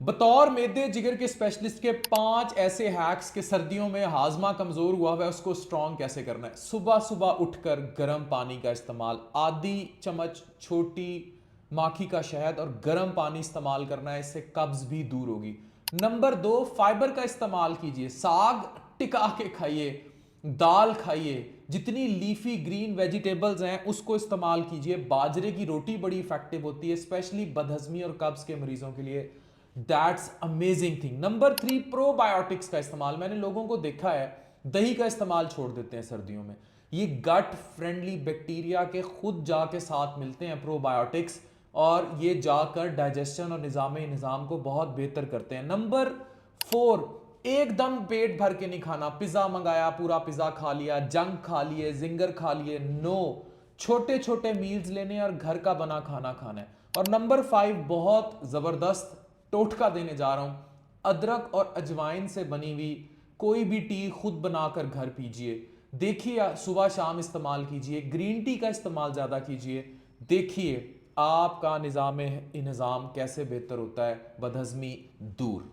बतौर मेदे जिगर के स्पेशलिस्ट के 5 ऐसे हैक्स के सर्दियों में हाजमा कमजोर हुआ है उसको स्ट्रांग कैसे करना है। सुबह सुबह उठकर गर्म पानी का इस्तेमाल, आधी चम्मच छोटी माखी का शहद और गर्म पानी इस्तेमाल करना है, इससे कब्ज भी दूर होगी। नंबर 2, फाइबर का इस्तेमाल कीजिए। साग टिका के खाइए, दाल खाइए, जितनी लीफी ग्रीन वेजिटेबल्स हैं उसको इस्तेमाल कीजिए। बाजरे की रोटी बड़ी इफेक्टिव होती है स्पेशली बदहजमी और कब्ज के मरीजों के लिए। That's amazing thing. Number 3, probiotics का इस्तेमाल। मैंने लोगों को देखा है दही का इस्तेमाल छोड़ देते हैं सर्दियों में। ये गट फ्रेंडली बैक्टीरिया के खुद जाके साथ मिलते हैं प्रोबायोटिक्स, और ये जाकर डाइजेशन और निज़ाम को बहुत बेहतर करते हैं। नंबर 4, एकदम पेट भर के नहीं खाना। पिज्जा मंगाया, पूरा पिज्जा खा लिया, जंक खा लिए, जिंगर खा लिए, नो। छोटे छोटे मील्स लेने और घर का बना खाना खाना है। और नंबर 5, बहुत जबरदस्त टोटका देने जा रहा हूं। अदरक और अजवाइन से बनी हुई कोई भी टी खुद बनाकर घर पीजिए। देखिए, सुबह शाम इस्तेमाल कीजिए। ग्रीन टी का इस्तेमाल ज्यादा कीजिए। देखिए आपका निज़ाम कैसे बेहतर होता है, बदहजमी दूर।